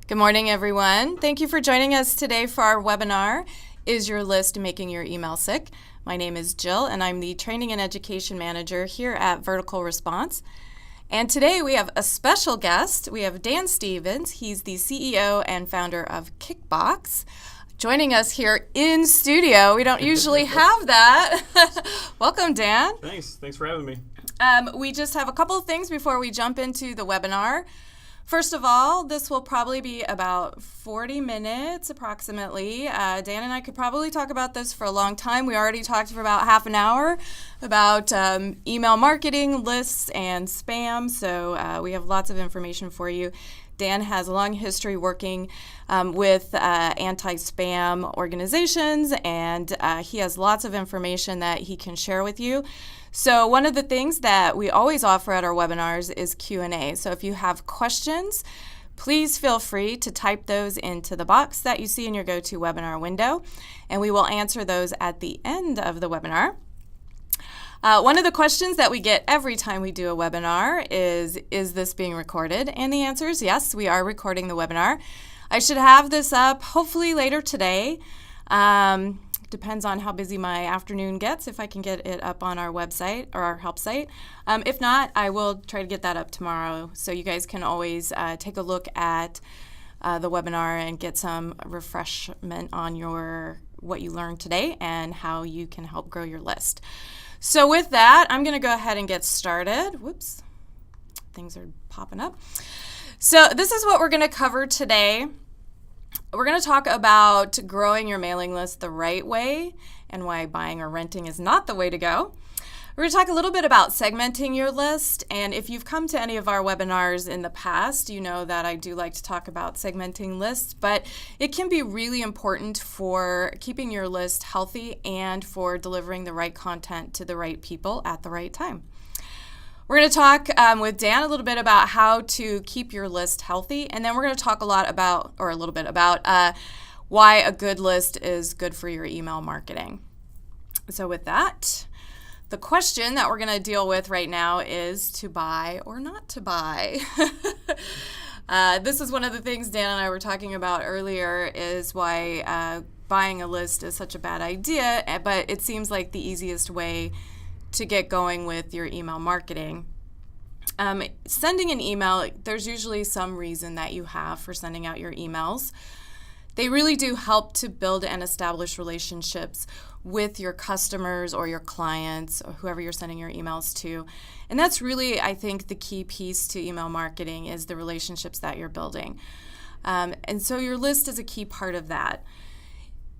Good morning, everyone. Thank you for joining us today for our webinar, Is Your List Making Your Email Sick? My name is Jill, and I'm the Training and Education Manager here at VerticalResponse. And today we have a special guest. We have Dan Stevens. He's the CEO and founder of Kickbox, joining us here in studio. We don't usually have that. Welcome, Dan. Thanks for having me. We just have a couple of things before we jump into the webinar. First of all, this will probably be about 40 minutes approximately. Dan and I could probably talk about this for a long time. We already talked for about half an hour about email marketing, lists, and spam, so we have lots of information for you. Dan has a long history working with anti-spam organizations, and he has lots of information that he can share with you. So one of the things that we always offer at our webinars is Q&A. So if you have questions, please feel free to type those into the box that you see in your GoToWebinar window, and we will answer those at the end of the webinar. One of the questions that we get every time we do a webinar is this being recorded? And the answer is yes, we are recording the webinar. I should have this up hopefully later today. Depends on how busy my afternoon gets, if I can get it up on our website or our help site. If not, I will try to get that up tomorrow. So you guys can always take a look at the webinar and get some refreshment on what you learned today and how you can help grow your list. So with that, I'm going to go ahead and get started. Whoops, things are popping up. So this is what we're going to cover today. We're going to talk about growing your mailing list the right way and why buying or renting is not the way to go. We're going to talk a little bit about segmenting your list, and if you've come to any of our webinars in the past, you know that I do like to talk about segmenting lists, but it can be really important for keeping your list healthy and for delivering the right content to the right people at the right time. We're going to talk with Dan a little bit about how to keep your list healthy, and then we're going to talk a little bit about why a good list is good for your email marketing. So with that, the question that we're going to deal with right now is to buy or not to buy. This is one of the things Dan and I were talking about earlier, is why buying a list is such a bad idea, but it seems like the easiest way to get going with your email marketing. Sending an email, there's usually some reason that you have for sending out your emails. They really do help to build and establish relationships with your customers or your clients or whoever you're sending your emails to. And that's really, I think, the key piece to email marketing is the relationships that you're building. And so your list is a key part of that.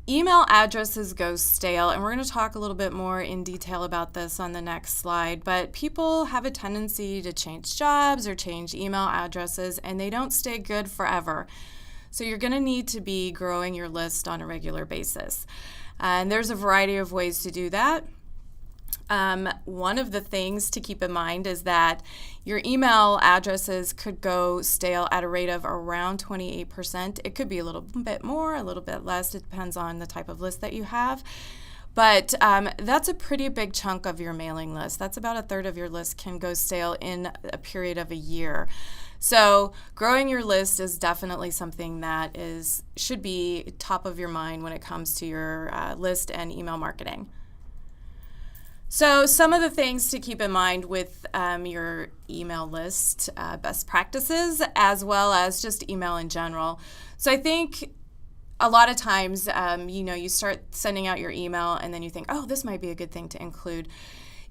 Email addresses go stale, and we're going to talk a little bit more in detail about this on the next slide, but people have a tendency to change jobs or change email addresses, and they don't stay good forever. So you're going to need to be growing your list on a regular basis. And there's a variety of ways to do that. One of the things to keep in mind is that your email addresses could go stale at a rate of around 28%. It could be a little bit more, a little bit less. It depends on the type of list that you have. But that's a pretty big chunk of your mailing list. That's about a third of your list can go stale in a period of a year. So growing your list is definitely something that should be top of your mind when it comes to your list and email marketing. So some of the things to keep in mind with your email list, best practices, as well as just email in general. So I think a lot of times, you start sending out your email and then you think, oh, this might be a good thing to include.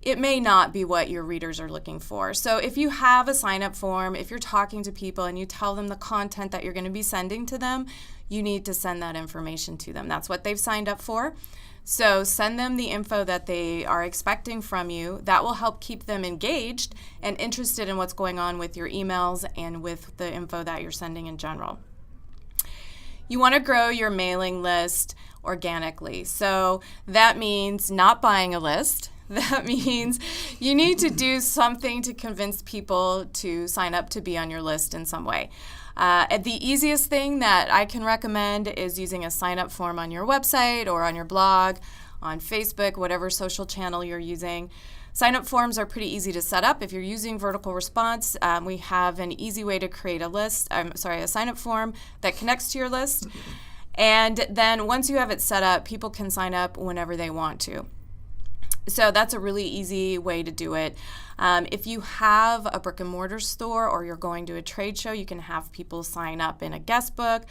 It may not be what your readers are looking for. So if you have a sign-up form, if you're talking to people and you tell them the content that you're going to be sending to them, you need to send that information to them. That's what they've signed up for. So send them the info that they are expecting from you. That will help keep them engaged and interested in what's going on with your emails and with the info that you're sending in general. You want to grow your mailing list organically. So that means not buying a list. That means you need to do something to convince people to sign up to be on your list in some way. The easiest thing that I can recommend is using a sign-up form on your website or on your blog, on Facebook, whatever social channel you're using. Sign-up forms are pretty easy to set up. If you're using VerticalResponse, we have an easy way to create a sign-up form that connects to your list. And then once you have it set up, people can sign up whenever they want to. So that's a really easy way to do it. If you have a brick and mortar store or you're going to a trade show, you can have people sign up in a guest book.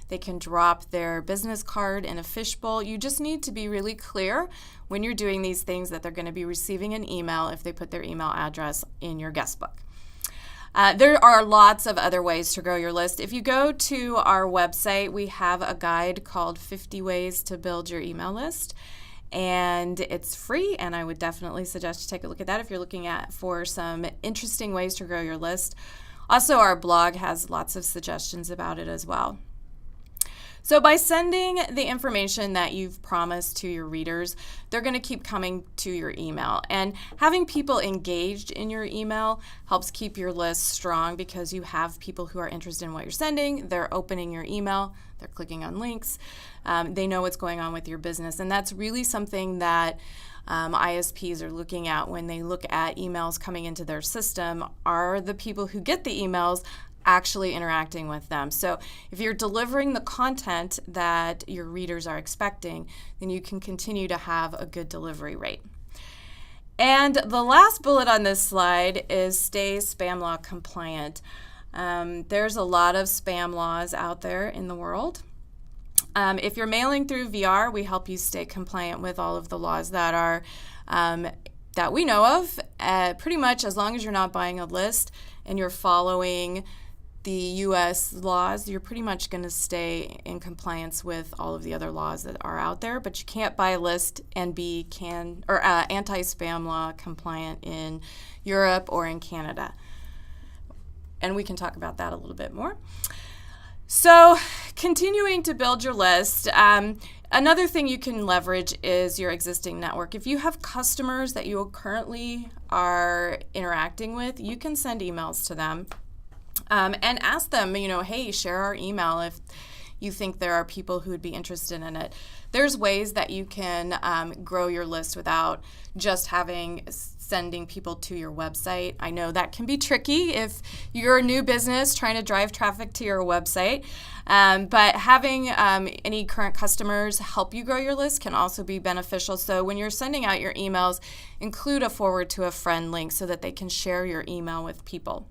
They can drop their business card in a fishbowl. You just need to be really clear when you're doing these things that they're going to be receiving an email if they put their email address in your guest book. There are lots of other ways to grow your list. If you go to our website, we have a guide called 50 Ways to Build Your Email List. And it's free, and I would definitely suggest you take a look at that if you're looking for some interesting ways to grow your list. Also, our blog has lots of suggestions about it as well. So by sending the information that you've promised to your readers, they're going to keep coming to your email. And having people engaged in your email helps keep your list strong because you have people who are interested in what you're sending. They're opening your email. They're clicking on links. They know what's going on with your business. And that's really something that ISPs are looking at when they look at emails coming into their system. Are the people who get the emails actually interacting with them? So if you're delivering the content that your readers are expecting, then you can continue to have a good delivery rate. And the last bullet on this slide is stay spam law compliant. There's a lot of spam laws out there in the world. If you're mailing through VR, we help you stay compliant with all of the laws that are that we know of. Pretty much as long as you're not buying a list and you're following the U.S. laws, you're pretty much going to stay in compliance with all of the other laws that are out there. But you can't buy a list and be anti-spam law compliant in Europe or in Canada. And we can talk about that a little bit more. So continuing to build your list, another thing you can leverage is your existing network. If you have customers that you currently are interacting with, you can send emails to them and ask them, hey, share our email if you think there are people who would be interested in it. There's ways that you can grow your list without just sending people to your website. I know that can be tricky if you're a new business trying to drive traffic to your website, but having any current customers help you grow your list can also be beneficial. So when you're sending out your emails, include a forward to a friend link so that they can share your email with people.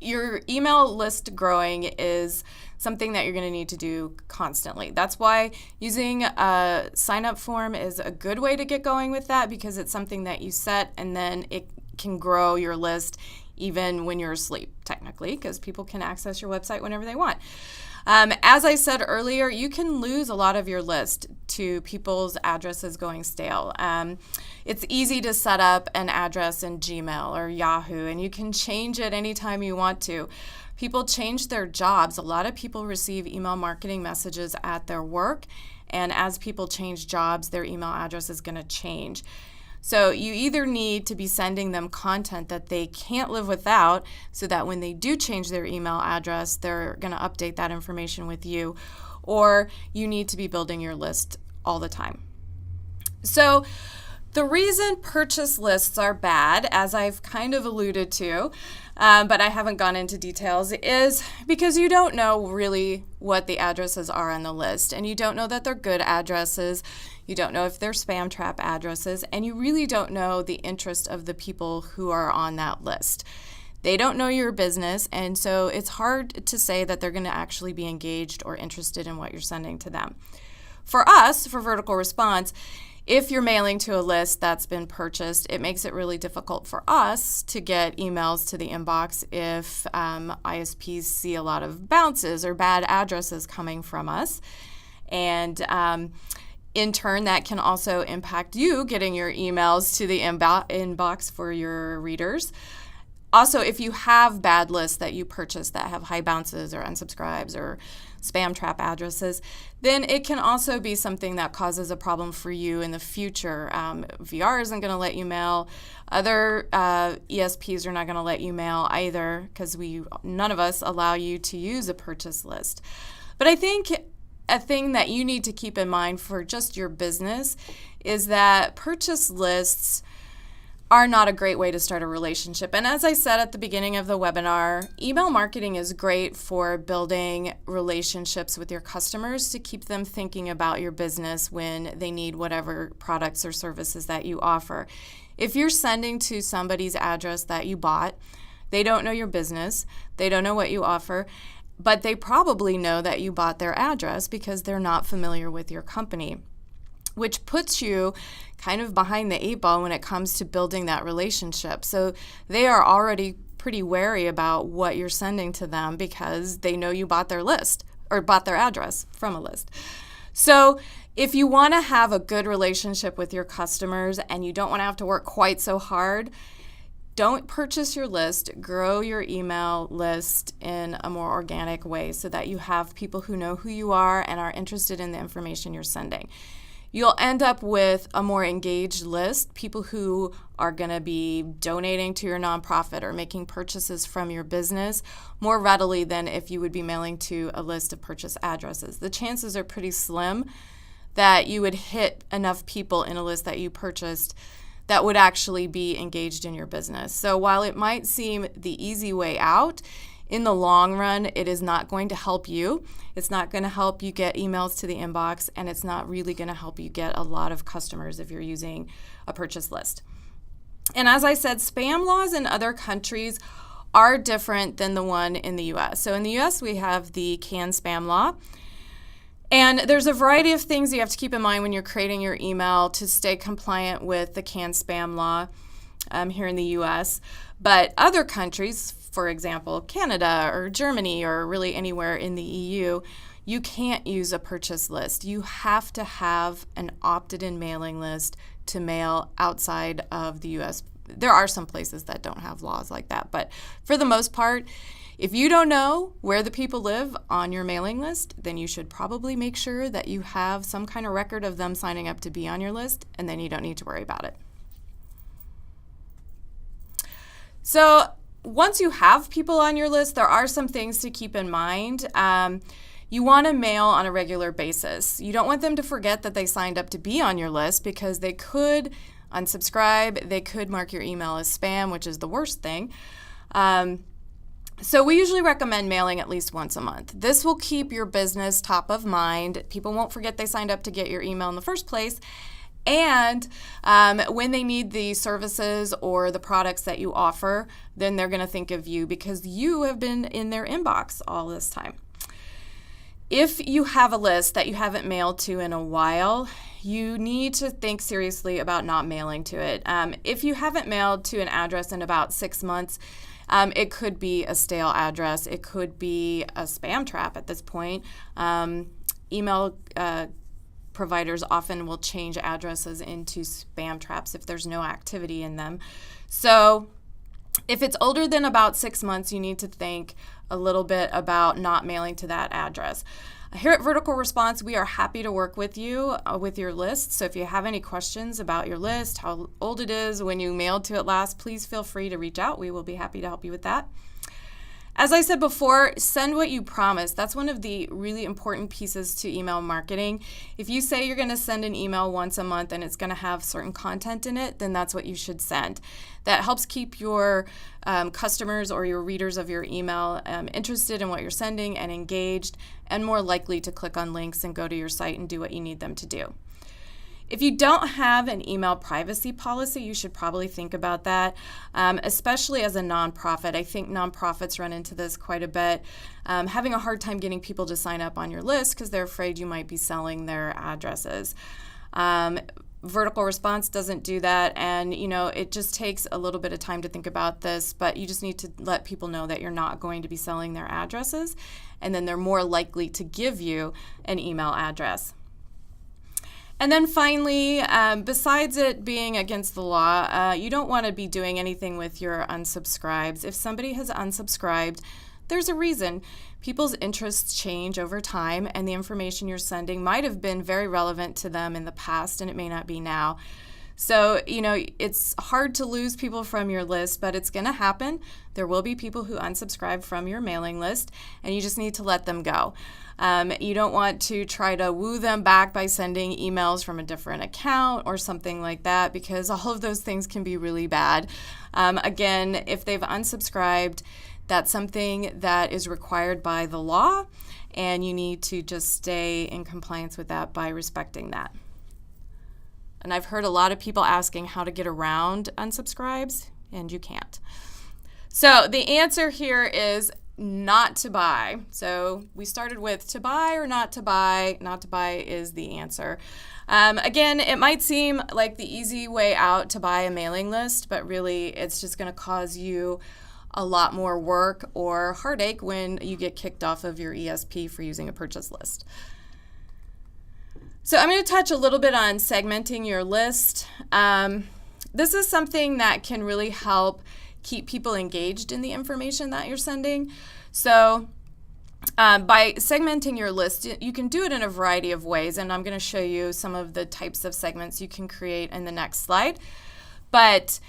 Your email list growing is something that you're going to need to do constantly. That's why using a sign-up form is a good way to get going with that, because it's something that you set and then it can grow your list even when you're asleep, technically, because people can access your website whenever they want. As I said earlier, you can lose a lot of your list to people's addresses going stale. It's easy to set up an address in Gmail or Yahoo, and you can change it anytime you want to. People change their jobs. A lot of people receive email marketing messages at their work, and as people change jobs, their email address is going to change. So you either need to be sending them content that they can't live without so that when they do change their email address, they're going to update that information with you, or you need to be building your list all the time. So the reason purchase lists are bad, as I've kind of alluded to, but I haven't gone into details, is because you don't know really what the addresses are on the list, and you don't know that they're good addresses. You don't know if they're spam trap addresses, and you really don't know the interest of the people who are on that list. They don't know your business, and so it's hard to say that they're going to actually be engaged or interested in what you're sending to them. For us, for Vertical Response, if you're mailing to a list that's been purchased, it makes it really difficult for us to get emails to the inbox if ISPs see a lot of bounces or bad addresses coming from us. And in turn, that can also impact you getting your emails to the inbox for your readers. Also, if you have bad lists that you purchase that have high bounces or unsubscribes or spam trap addresses, then it can also be something that causes a problem for you in the future. VR isn't going to let you mail. Other ESPs are not going to let you mail either, because none of us allow you to use a purchase list. But I think a thing that you need to keep in mind for just your business is that purchase lists are not a great way to start a relationship. And as I said at the beginning of the webinar, email marketing is great for building relationships with your customers to keep them thinking about your business when they need whatever products or services that you offer. If you're sending to somebody's address that you bought, they don't know your business, they don't know what you offer, but they probably know that you bought their address because they're not familiar with your company, which puts you kind of behind the 8 ball when it comes to building that relationship. So they are already pretty wary about what you're sending to them because they know you bought their list or bought their address from a list. So if you want to have a good relationship with your customers and you don't want to have to work quite so hard, don't purchase your list, grow your email list in a more organic way so that you have people who know who you are and are interested in the information you're sending. You'll end up with a more engaged list, people who are going to be donating to your nonprofit or making purchases from your business more readily than if you would be mailing to a list of purchase addresses. The chances are pretty slim that you would hit enough people in a list that you purchased that would actually be engaged in your business. So while it might seem the easy way out, in the long run, it is not going to help you. It's not going to help you get emails to the inbox, and it's not really going to help you get a lot of customers if you're using a purchase list. And as I said, spam laws in other countries are different than the one in the US. So in the US, we have the canned spam law. And there's a variety of things you have to keep in mind when you're creating your email to stay compliant with the canned spam law here in the US. But other countries, for example, Canada or Germany or really anywhere in the EU, you can't use a purchase list. You have to have an opted-in mailing list to mail outside of the US. There are some places that don't have laws like that, but for the most part, if you don't know where the people live on your mailing list, then you should probably make sure that you have some kind of record of them signing up to be on your list, and then you don't need to worry about it. So once you have people on your list, there are some things to keep in mind. You want to mail on a regular basis. You don't want them to forget that they signed up to be on your list because they could unsubscribe, they could mark your email as spam, which is the worst thing. So we usually recommend mailing at least once a month. This will keep your business top of mind. People won't forget they signed up to get your email in the first place. And when they need the services or the products that you offer, then they're going to think of you because you have been in their inbox all this time. If you have a list that you haven't mailed to in a while, you need to think seriously about not mailing to it. If you haven't mailed to an address in about 6 months, it could be a stale address. It could be a spam trap at this point. Email providers often will change addresses into spam traps if there's no activity in them. So if it's older than about 6 months, you need to think a little bit about not mailing to that address. Here at Vertical Response, we are happy to work with you with your list. So if you have any questions about your list, how old it is, when you mailed to it last, please feel free to reach out. We will be happy to help you with that. As I said before, send what you promise. That's one of the really important pieces to email marketing. If you say you're going to send an email once a month and it's going to have certain content in it, then that's what you should send. That helps keep your customers or your readers of your email interested in what you're sending and engaged and more likely to click on links and go to your site and do what you need them to do. If you don't have an email privacy policy, you should probably think about that, especially as a nonprofit. I think nonprofits run into this quite a bit, having a hard time getting people to sign up on your list because they're afraid you might be selling their addresses. Vertical Response doesn't do that, and it just takes a little bit of time to think about this, but you just need to let people know that you're not going to be selling their addresses, and then they're more likely to give you an email address. And then finally, besides it being against the law, you don't want to be doing anything with your unsubscribes. If somebody has unsubscribed, there's a reason. People's interests change over time, and the information you're sending might have been very relevant to them in the past, and it may not be now. So, it's hard to lose people from your list, but it's going to happen. There will be people who unsubscribe from your mailing list, and you just need to let them go. You don't want to try to woo them back by sending emails from a different account or something like that, because all of those things can be really bad. Again, if they've unsubscribed, that's something that is required by the law, and you need to just stay in compliance with that by respecting that. And I've heard a lot of people asking how to get around unsubscribes, and you can't. So the answer here is not to buy. So we started with to buy or not to buy. Not to buy is the answer. Again, it might seem like the easy way out to buy a mailing list, but really it's just going to cause you a lot more work or heartache when you get kicked off of your ESP for using a purchase list. So I'm going to touch a little bit on segmenting your list. This is something that can really help keep people engaged in the information that you're sending. So by segmenting your list, you can do it in a variety of ways, and I'm going to show you some of the types of segments you can create in the next slide. But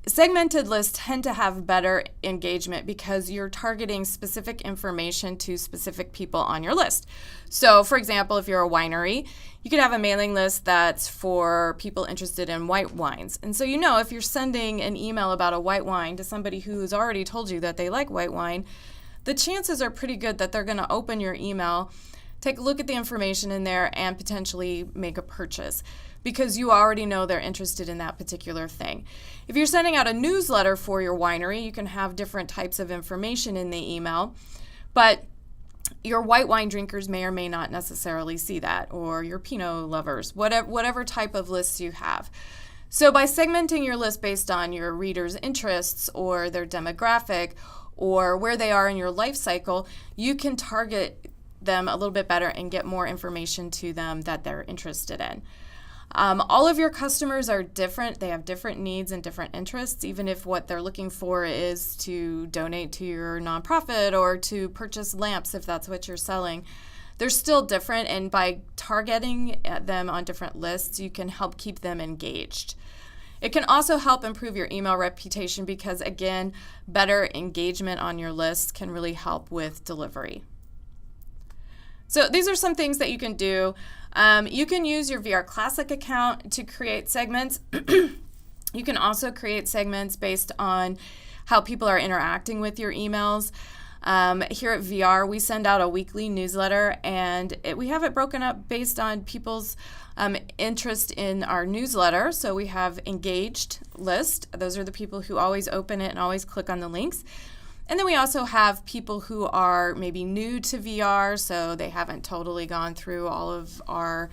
segmented lists tend to have better engagement because you're targeting specific information to specific people on your list. So, for example, if you're a winery, you could have a mailing list that's for people interested in white wines. And so, if you're sending an email about a white wine to somebody who's already told you that they like white wine, the chances are pretty good that they're going to open your email, take a look at the information in there, and potentially make a purchase, because you already know they're interested in that particular thing. If you're sending out a newsletter for your winery, you can have different types of information in the email, but your white wine drinkers may or may not necessarily see that, or your Pinot lovers, whatever type of lists you have. So by segmenting your list based on your readers' interests or their demographic or where they are in your life cycle, you can target them a little bit better and get more information to them that they're interested in. All of your customers are different. They have different needs and different interests, even if what they're looking for is to donate to your nonprofit or to purchase lamps if that's what you're selling. They're still different, and by targeting them on different lists, you can help keep them engaged. It can also help improve your email reputation because, again, better engagement on your list can really help with delivery. So these are some things that you can do. You can use your VR Classic account to create segments. You can also create segments based on how people are interacting with your emails. Here at VR, we send out a weekly newsletter, and we have it broken up based on people's interest in our newsletter. So we have engaged list. Those are the people who always open it and always click on the links. And then we also have people who are maybe new to VR, so they haven't totally gone through all of our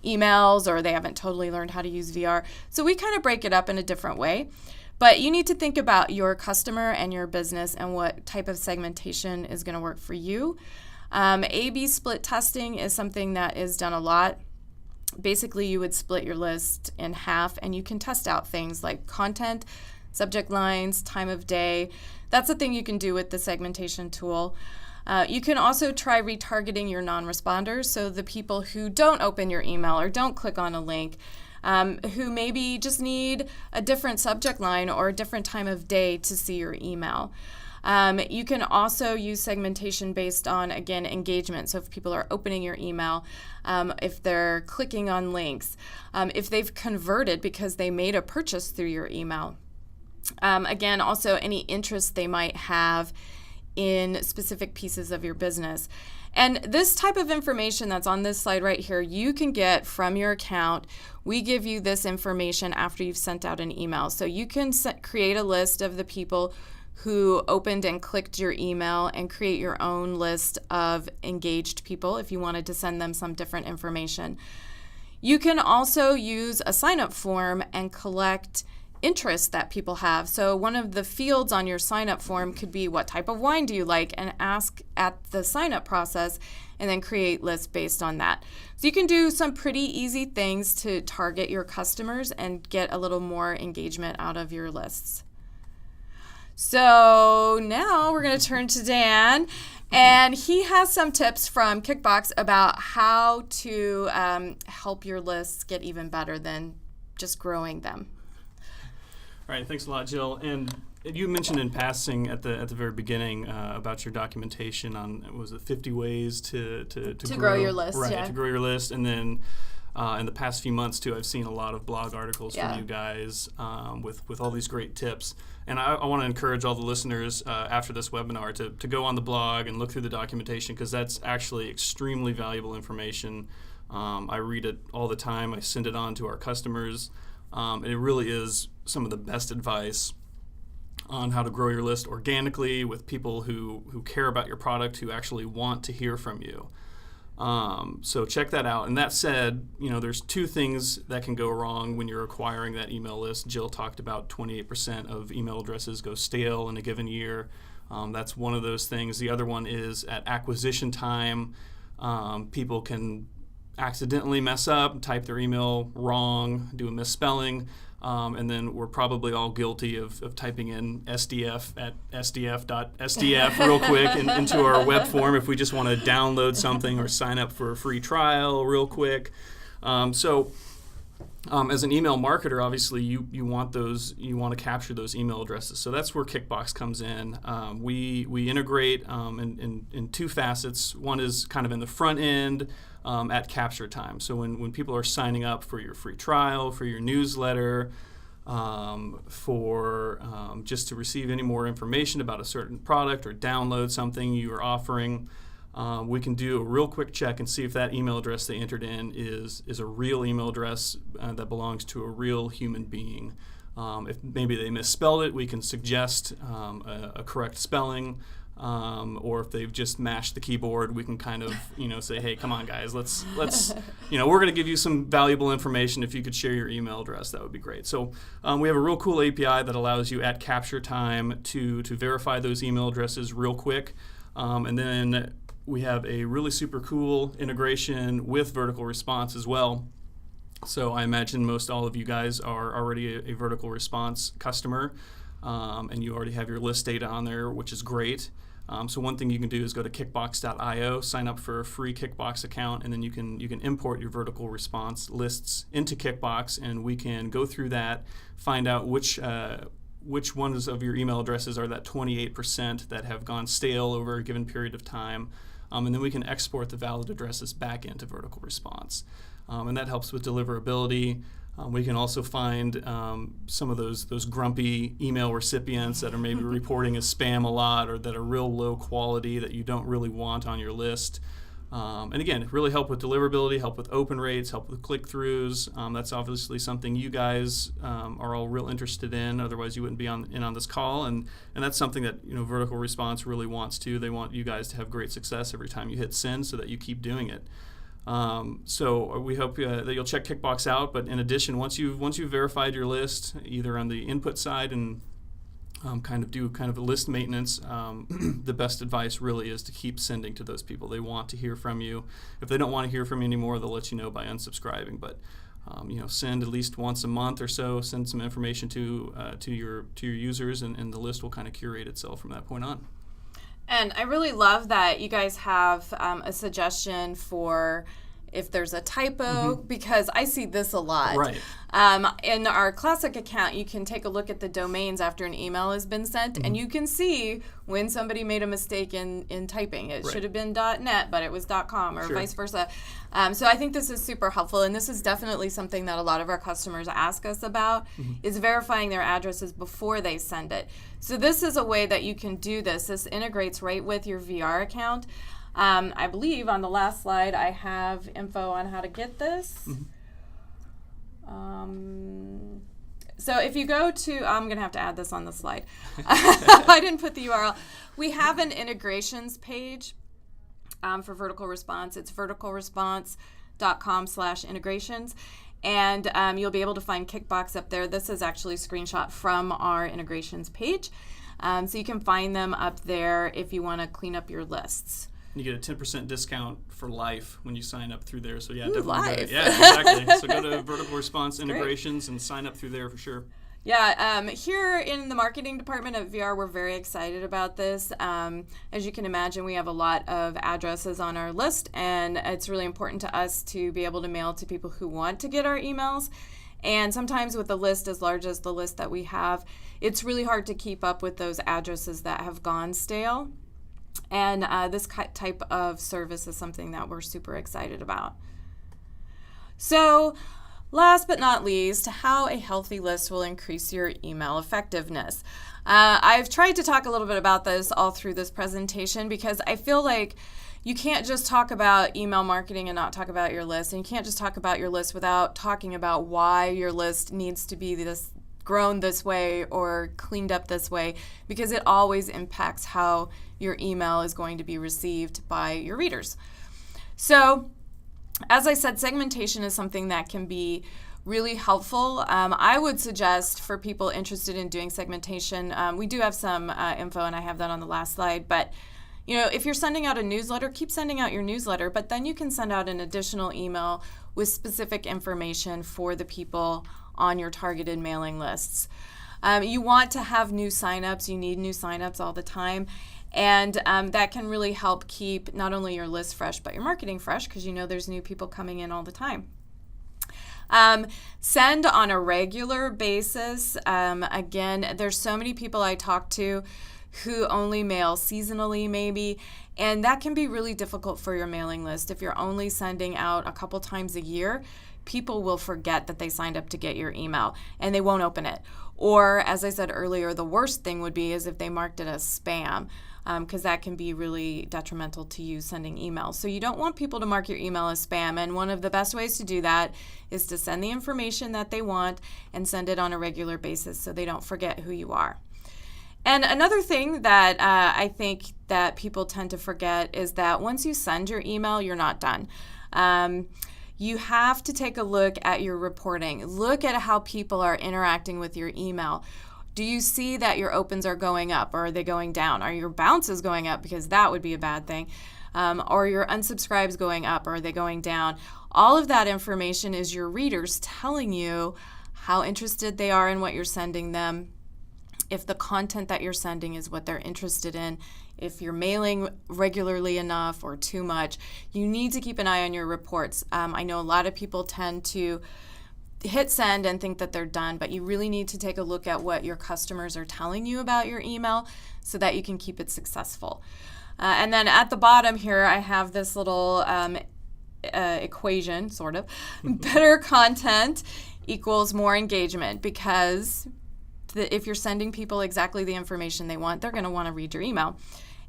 emails, or they haven't totally learned how to use VR. So we kind of break it up in a different way. But you need to think about your customer and your business and what type of segmentation is going to work for you. A/B split testing is something that is done a lot. Basically, you would split your list in half, and you can test out things like content, subject lines, time of day. That's a thing you can do with the segmentation tool. You can also try retargeting your non-responders, so the people who don't open your email or don't click on a link, who maybe just need a different subject line or a different time of day to see your email. You can also use segmentation based on, again, engagement. So if people are opening your email, if they're clicking on links, if they've converted because they made a purchase through your email. Again, also any interest they might have in specific pieces of your business. And this type of information that's on this slide right here, you can get from your account. We give you this information after you've sent out an email. So you can create a list of the people who opened and clicked your email and create your own list of engaged people if you wanted to send them some different information. You can also use a sign-up form and collect interests that people have. So one of the fields on your sign-up form could be what type of wine do you like, and ask at the sign-up process and then create lists based on that. So you can do some pretty easy things to target your customers and get a little more engagement out of your lists. So now we're going to turn to Dan, and he has some tips from Kickbox about how to help your lists get even better than just growing them. All right, thanks a lot, Jill. And you mentioned in passing at the very beginning about your documentation on, was it 50 ways to grow your list, right? Yeah. To grow your list, and then in the past few months too, I've seen a lot of blog articles from you guys with all these great tips. And I want to encourage all the listeners after this webinar to go on the blog and look through the documentation, because that's actually extremely valuable information. I read it all the time. I send it on to our customers. And it really is some of the best advice on how to grow your list organically with people who care about your product, who actually want to hear from you. So check that out. And that said, there's two things that can go wrong when you're acquiring that email list. Jill talked about 28% of email addresses go stale in a given year. That's one of those things. The other one is at acquisition time, people can accidentally mess up, type their email wrong, do a misspelling, and then we're probably all guilty of typing in SDF at sdf.sdf real quick into our web form if we just want to download something or sign up for a free trial real quick. So as an email marketer, obviously you want to capture those email addresses. So that's where Kickbox comes in. We integrate in two facets. One is kind of in the front end, at capture time. So when people are signing up for your free trial, for your newsletter, for just to receive any more information about a certain product or download something you are offering, we can do a real quick check and see if that email address they entered in is a real email address that belongs to a real human being. If maybe they misspelled it, we can suggest a correct spelling. Or if they've just mashed the keyboard, we can kind of, say, hey, come on, guys, let's we're going to give you some valuable information. If you could share your email address, that would be great. So we have a real cool API that allows you at capture time to verify those email addresses real quick. And then we have a really super cool integration with VerticalResponse as well. So I imagine most all of you guys are already a VerticalResponse customer, and you already have your list data on there, which is great. So one thing you can do is go to kickbox.io, sign up for a free Kickbox account, and then you can import your VerticalResponse lists into Kickbox, and we can go through that, find out which ones of your email addresses are that 28% that have gone stale over a given period of time, and then we can export the valid addresses back into VerticalResponse. And that helps with deliverability. We can also find some of those grumpy email recipients that are maybe reporting as spam a lot, or that are real low quality that you don't really want on your list. And again, really help with deliverability, help with open rates, help with click-throughs. That's obviously something you guys are all real interested in. Otherwise, you wouldn't be in on this call. And that's something that VerticalResponse really wants to. They want you guys to have great success every time you hit send, so that you keep doing it. So we hope that you'll check Kickbox out. But in addition, once you've verified your list, either on the input side and kind of a list maintenance, the best advice really is to keep sending to those people. They want to hear from you. If they don't want to hear from you anymore, they'll let you know by unsubscribing. But send at least once a month or so. Send some information to your users, and the list will kind of curate itself from that point on. And I really love that you guys have a suggestion for if there's a typo, because I see this a lot. Right. In our classic account, you can take a look at the domains after an email has been sent, and you can see when somebody made a mistake in typing. It should have been .net, but it was .com, or vice versa. So I think this is super helpful, and this is definitely something that a lot of our customers ask us about, is verifying their addresses before they send it. So this is a way that you can do this. This integrates right with your VR account. I believe on the last slide I have info on how to get this. So if you go to, I'm going to have to add this on the slide. I didn't put the URL. We have an integrations page for VerticalResponse. It's verticalresponse.com/integrations. And you'll be able to find Kickbox up there. This is actually a screenshot from our integrations page. So you can find them up there if you want to clean up your lists. You get a 10% discount for life when you sign up through there. So yeah, Ooh, definitely. life. Yeah, exactly. So go to VerticalResponse integrations and sign up through there for sure. Yeah, here in the marketing department at VR, we're very excited about this. As you can imagine, we have a lot of addresses on our list, and it's really important to us to be able to mail to people who want to get our emails. And sometimes with a list as large as the list that we have, it's really hard to keep up with those addresses that have gone stale. And this type of service is something that we're super excited about. So last but not least, how a healthy list will increase your email effectiveness. I've tried to talk a little bit about this all through this presentation because I feel like you can't just talk about email marketing and not talk about your list. And you can't just talk about your list without talking about why your list needs to be grown this way or cleaned up this way, because it always impacts how your email is going to be received by your readers. So, as I said, segmentation is something that can be really helpful. I would suggest for people interested in doing segmentation, we do have some info, and I have that on the last slide, but if you're sending out a newsletter, keep sending out your newsletter, but then you can send out an additional email with specific information for the people on your targeted mailing lists. You want to have new signups. You need new signups all the time. And that can really help keep not only your list fresh, but your marketing fresh, because there's new people coming in all the time. Send on a regular basis. Again, there's so many people I talk to who only mail seasonally maybe, and that can be really difficult for your mailing list. If you're only sending out a couple times a year, people will forget that they signed up to get your email and they won't open it. Or, as I said earlier, the worst thing would be is if they marked it as spam, because that can be really detrimental to you sending emails. So you don't want people to mark your email as spam, and one of the best ways to do that is to send the information that they want and send it on a regular basis so they don't forget who you are. And another thing that I think that people tend to forget is that once you send your email, you're not done. You have to take a look at your reporting. Look at how people are interacting with your email. Do you see that your opens are going up, or are they going down? Are your bounces going up? Because that would be a bad thing. Or your unsubscribes going up, or are they going down? All of that information is your readers telling you how interested they are in what you're sending them, if the content that you're sending is what they're interested in, if you're mailing regularly enough or too much. You need to keep an eye on your reports. I know a lot of people tend to hit send and think that they're done, but you really need to take a look at what your customers are telling you about your email so that you can keep it successful. And then at the bottom here, I have this little equation, sort of. Better content equals more engagement, because if you're sending people exactly the information they want, they're going to want to read your email.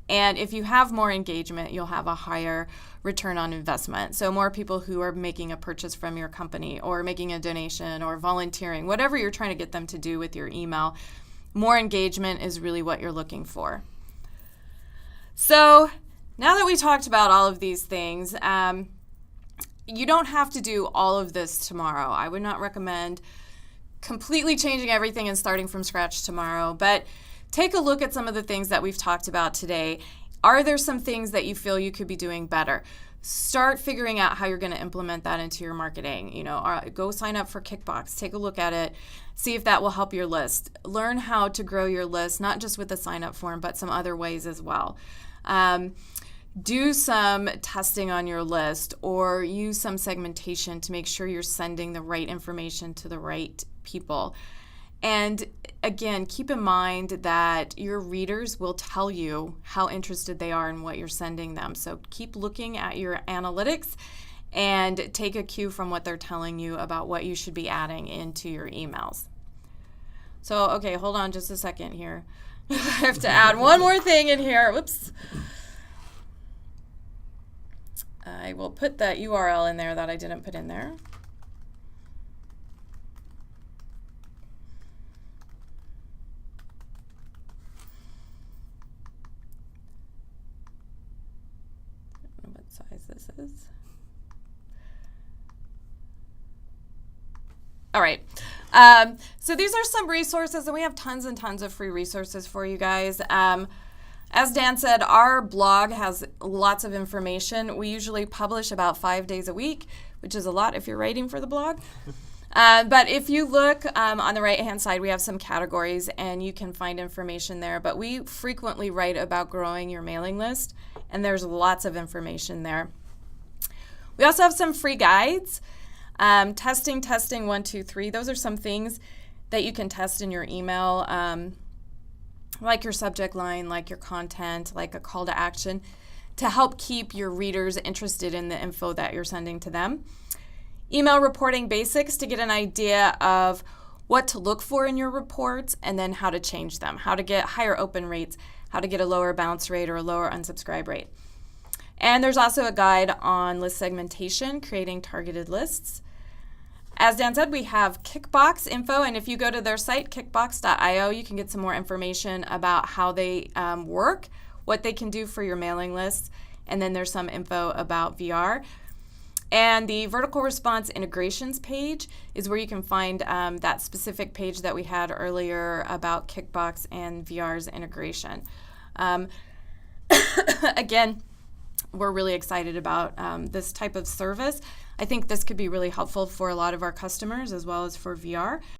And if you have more engagement, you'll have a higher return on investment. So more people who are making a purchase from your company, or making a donation, or volunteering, whatever you're trying to get them to do with your email, more engagement is really what you're looking for. So now that we talked about all of these things, you don't have to do all of this tomorrow. I would not recommend completely changing everything and starting from scratch tomorrow, but take a look at some of the things that we've talked about today. Are there some things that you feel you could be doing better? Start figuring out how you're going to implement that into your marketing. Go sign up for Kickbox. Take a look at it. See if that will help your list. Learn how to grow your list, not just with the sign-up form, but some other ways as well. Do some testing on your list, or use some segmentation to make sure you're sending the right information to the right people. And again, keep in mind that your readers will tell you how interested they are in what you're sending them. So keep looking at your analytics and take a cue from what they're telling you about what you should be adding into your emails. So, okay, hold on just a second here. I have to add one more thing in here. Whoops. I will put that URL in there that I didn't put in there. I don't know what size this is. All right. So these are some resources, and we have tons and tons of free resources for you guys. As Dan said, our blog has lots of information. We usually publish about 5 days a week, which is a lot if you're writing for the blog. But if you look on the right-hand side, we have some categories, and you can find information there. But we frequently write about growing your mailing list, and there's lots of information there. We also have some free guides. Testing, 1, 2, 3. Those are some things that you can test in your email, like your subject line, like your content, like a call to action, to help keep your readers interested in the info that you're sending to them. Email reporting basics to get an idea of what to look for in your reports and then how to change them, how to get higher open rates, how to get a lower bounce rate or a lower unsubscribe rate. And there's also a guide on list segmentation, creating targeted lists. As Dan said, we have Kickbox info, and if you go to their site, kickbox.io, you can get some more information about how they work, what they can do for your mailing lists, and then there's some info about VR. And the Vertical Response integrations page is where you can find that specific page that we had earlier about Kickbox and VR's integration. Again, we're really excited about this type of service. I think this could be really helpful for a lot of our customers as well as for VR.